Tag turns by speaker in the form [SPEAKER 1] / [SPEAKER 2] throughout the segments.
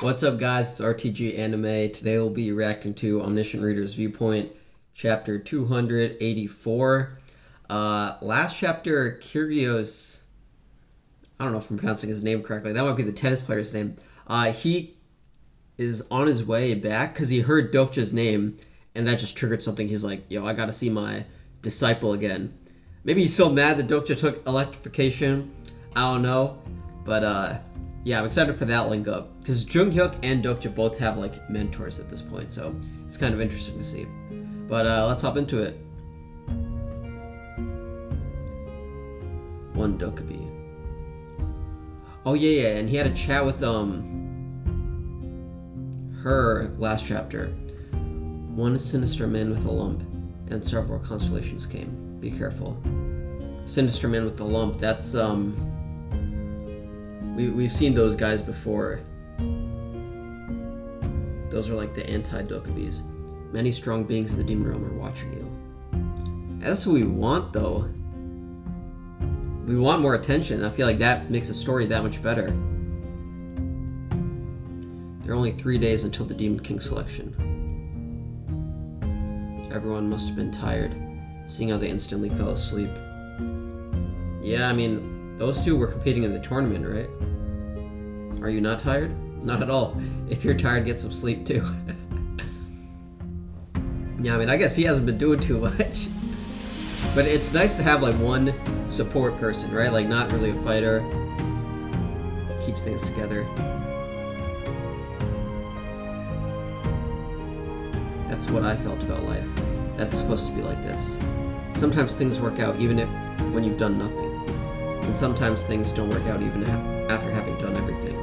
[SPEAKER 1] What's up, guys? It's RTG Anime. Today we'll be reacting to Omniscient Reader's Viewpoint, chapter 284. Last chapter, Kyrgios, I don't know if I'm pronouncing his name correctly. That might be the tennis player's name. He is on his way back because he heard Dokja's name, and that just triggered something. He's like, yo, I gotta see my disciple again. Maybe he's so mad that Dokja took electrification. I don't know. But, yeah, I'm excited for that link up. Because Junghyuk and Dokja both have, like, mentors at this point, so it's kind of interesting to see. But, let's hop into it. One Dokubi. Oh, yeah, and he had a chat with, her last chapter. One sinister man with a lump, and several constellations came. Be careful. Sinister man with the lump, that's, We've seen those guys before. Those are like the anti-Dokubis. Many strong beings in the demon realm are watching you. That's what we want, though. We want more attention. I feel like that makes the story that much better. There are only 3 days until the Demon King selection. Everyone must have been tired, seeing how they instantly fell asleep. Yeah, I mean, those two were competing in the tournament, right? Are you not tired? Not at all. If you're tired, get some sleep too. Yeah, I mean, I guess he hasn't been doing too much. But it's nice to have like one support person, right? Like not really a fighter. Keeps things together. That's what I felt about life. That's supposed to be like this. Sometimes things work out even if when you've done nothing. And sometimes things don't work out even after having done everything.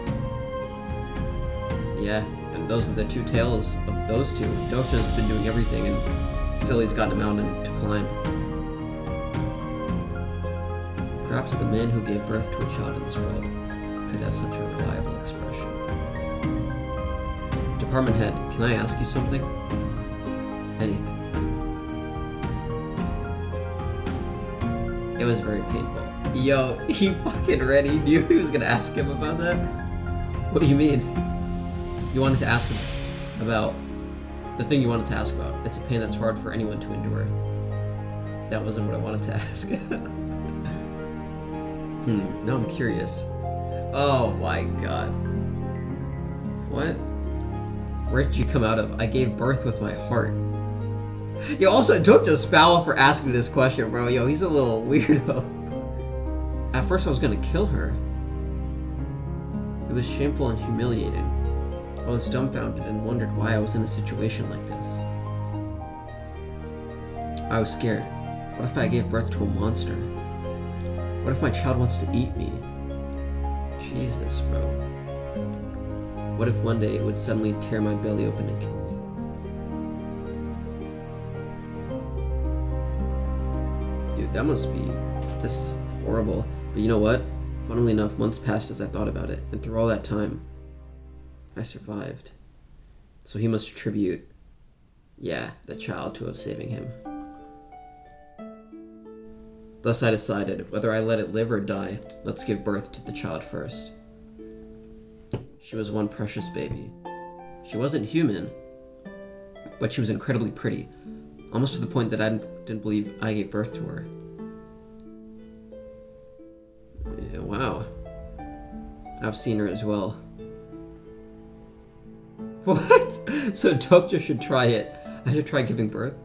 [SPEAKER 1] Yeah, and those are the two tales of those two. Dokja's been doing everything, and still he's gotten a mountain to climb. Perhaps the man who gave birth to a child in this world could have such a reliable expression. Department head, can I ask you something? Anything. It was very painful. Yo, he fucking read. He knew he was gonna ask him about that. What do you mean? You wanted to ask him about the thing you wanted to ask about. It's a pain that's hard for anyone to endure. That wasn't what I wanted to ask. Now I'm curious. Oh my god. What? Where did you come out of? I gave birth with my heart. Yo, also, it took just foul for asking this question, bro. Yo, he's a little weirdo. At first I was gonna kill her. It was shameful and humiliating. I was dumbfounded and wondered why I was in a situation like this. I was scared. What if I gave birth to a monster? What if my child wants to eat me? Jesus, bro. What if one day it would suddenly tear my belly open and kill me? Dude, that must be this horrible. But you know what? Funnily enough, months passed as I thought about it, and through all that time, I survived. So he must attribute, yeah, the child to saving him. Thus I decided, whether I let it live or die, let's give birth to the child first. She was one precious baby. She wasn't human, but she was incredibly pretty, almost to the point that I didn't believe I gave birth to her. Yeah, wow. I've seen her as well. What? So Dokja should try it. I should try giving birth?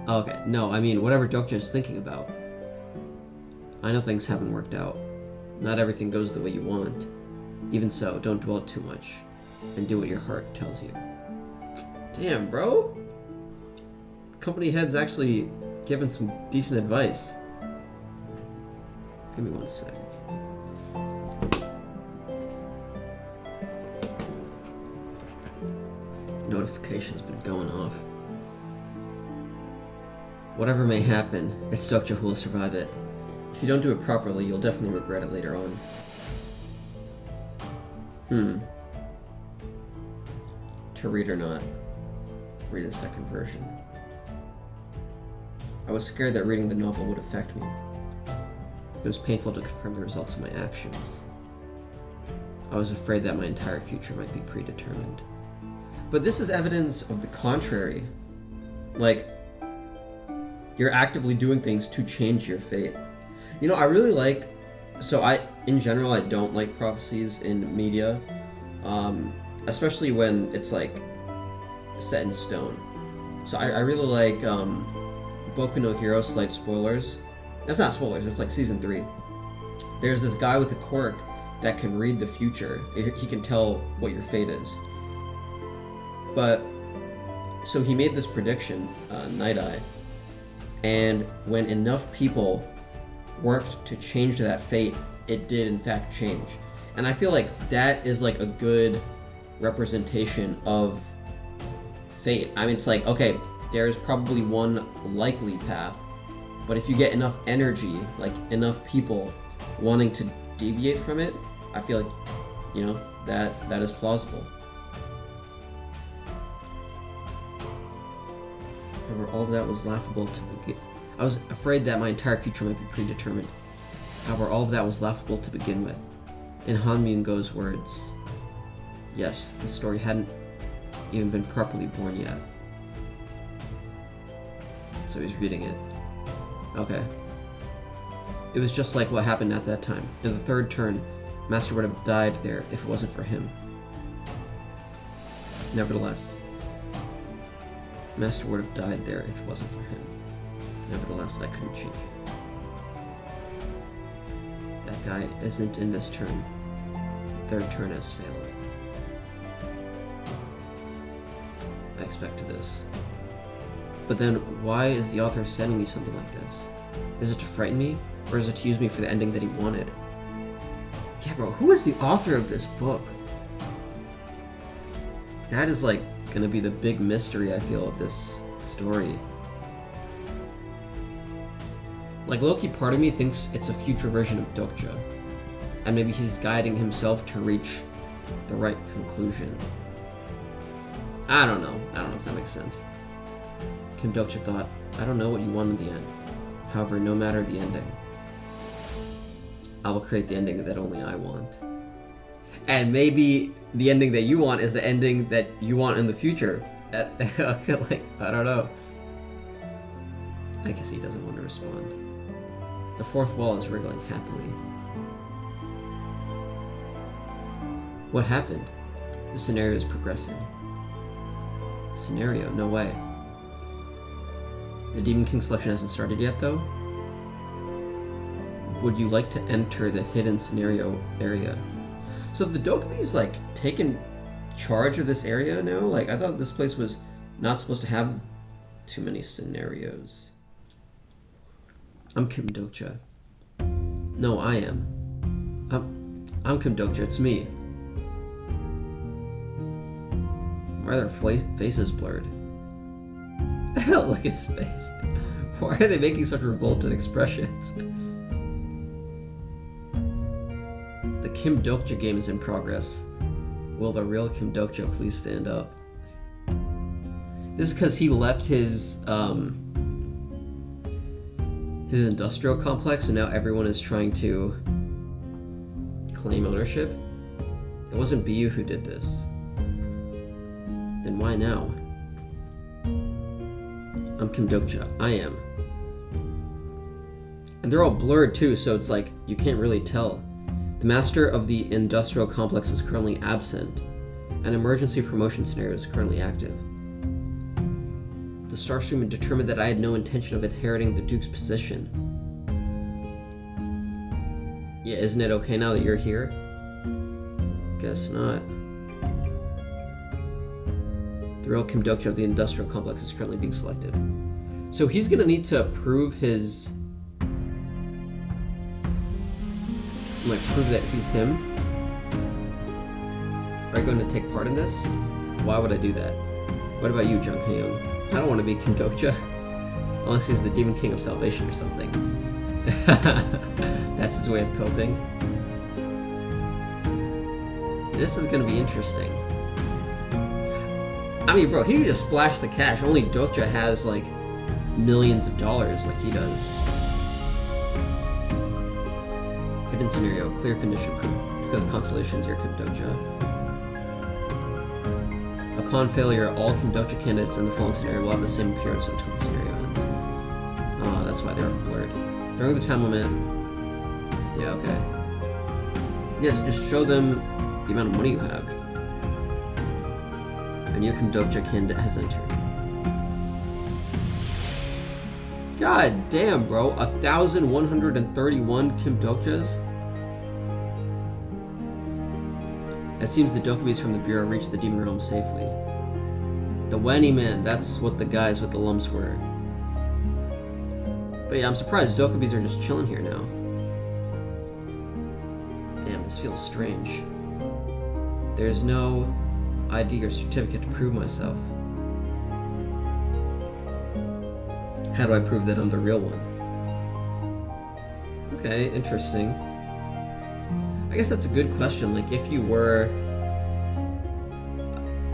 [SPEAKER 1] Okay, no, I mean, whatever Dokja is thinking about. I know things haven't worked out. Not everything goes the way you want. Even so, don't dwell too much, and do what your heart tells you. Damn, bro. Company head's actually giving some decent advice. Give me 1 sec. Notification's been going off. Whatever may happen, it's Dokja who will survive it. If you don't do it properly, you'll definitely regret it later on. To read or not. Read the second version. I was scared that reading the novel would affect me. It was painful to confirm the results of my actions. I was afraid that my entire future might be predetermined. But this is evidence of the contrary. Like, you're actively doing things to change your fate. You know, I really like... So in general, I don't like prophecies in media. Especially when it's, like, set in stone. So I really like Boku no Hero, slight spoilers. That's not spoilers, it's like season 3. There's this guy with a quirk that can read the future. He can tell what your fate is. But, so he made this prediction, Night Eye, and when enough people worked to change that fate, it did in fact change. And I feel like that is like a good representation of fate. I mean, it's like, okay, there's probably one likely path, but if you get enough energy, like enough people wanting to deviate from it, I feel like, you know, that is plausible. However, all of that was laughable to begin. I was afraid that my entire future might be predetermined. However, all of that was laughable to begin with. In Han Myung-go's words, yes, the story hadn't even been properly born yet. So he's reading it. Okay. It was just like what happened at that time. In the third turn, Master would have died there if it wasn't for him. Nevertheless, Master would have died there if it wasn't for him. Nevertheless, I couldn't change it. That guy isn't in this turn. The third turn has failed. I expected this. But then, why is the author sending me something like this? Is it to frighten me? Or is it to use me for the ending that he wanted? Yeah, bro, who is the author of this book? That is, like, gonna be the big mystery, I feel, of this story. Like, low-key, part of me thinks it's a future version of Dokja. And maybe he's guiding himself to reach the right conclusion. I don't know. I don't know if that makes sense. Kim Dokja thought, I don't know what you want in the end. However, no matter the ending, I will create the ending that only I want. And maybe the ending that you want is the ending that you want in the future. Like, I don't know. I guess he doesn't want to respond. The fourth wall is wriggling happily. What happened? The scenario is progressing. Scenario? No way. The Demon King selection hasn't started yet, though? Would you like to enter the hidden scenario area? So if the Dokumi's, like, taken charge of this area now? Like, I thought this place was not supposed to have too many scenarios. I'm Kim Dokja. No, I am. I'm Kim Dokja, it's me. Why are their faces blurred? Look at his face. Why are they making such revolted expressions? The Kim Dokja game is in progress. Will the real Kim Dokja please stand up? This is because he left his industrial complex, and now everyone is trying to claim ownership. It wasn't BU who did this. Then why now? I'm Kim Dokja. I am. And they're all blurred too, so it's like, you can't really tell. The master of the industrial complex is currently absent. An emergency promotion scenario is currently active. The Starstream determined that I had no intention of inheriting the Duke's position. Yeah, isn't it okay now that you're here? Guess not. The real Kim Dokja of the industrial complex is currently being selected. So he's gonna need to prove his... like, prove that he's him. Are you going to take part in this? Why would I do that? What about you, Jung Hae-young? I don't want to be Kim Dokja. Unless he's the Demon King of Salvation or something. That's his way of coping. This is gonna be interesting. I mean, bro, he can just flash the cash. Only Dokja has, like, millions of dollars like he does. Hidden scenario, clear condition proof. Because of the constellations, your Kim Dokja. Upon failure, all Kim Dokja candidates in the following scenario will have the same appearance until the scenario ends. That's why they're blurred. During the time limit... Yeah, okay. Yes, just show them the amount of money you have. A new Kim Dokja candidate has entered. God damn, bro. 1,131 Kim Dokjas? It seems the Dokubis from the Bureau reached the Demon Realm safely. The Wenny Man, that's what the guys with the lumps were. But yeah, I'm surprised Dokubis are just chilling here now. Damn, this feels strange. There's no ID or certificate to prove myself. How do I prove that I'm the real one? Okay, interesting. I guess that's a good question. Like, if you were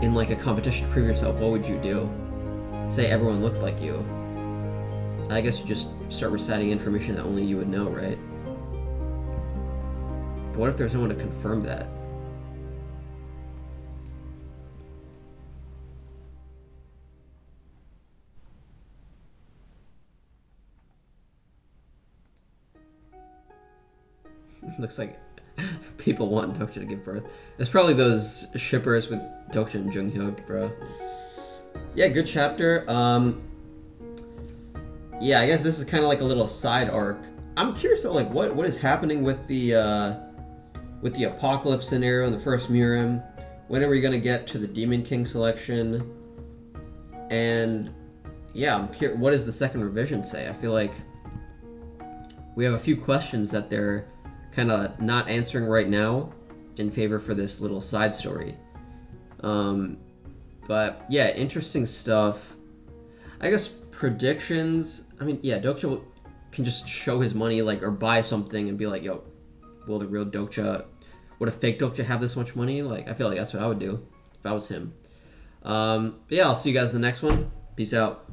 [SPEAKER 1] in like a competition to prove yourself, what would you do? Say everyone looked like you. I guess you just start reciting information that only you would know, right? But what if there's no one to confirm that? Looks like people want Dokja to give birth. It's probably those shippers with Dokja and Junghyuk, bro. Yeah, good chapter. Yeah, I guess this is kind of like a little side arc. I'm curious though, like what is happening with the apocalypse scenario in the first Murim? When are we gonna get to the Demon King selection? And yeah, I'm curious. What does the second revision say? I feel like we have a few questions that they're kind of not answering right now in favor for this little side story. But yeah, interesting stuff. I guess predictions. I mean, yeah, Dokja can just show his money, like, or buy something and be like, yo, will the real Dokja, would a fake Dokja have this much money? Like, I feel like that's what I would do if I was him. But yeah, I'll see you guys in the next one. Peace out.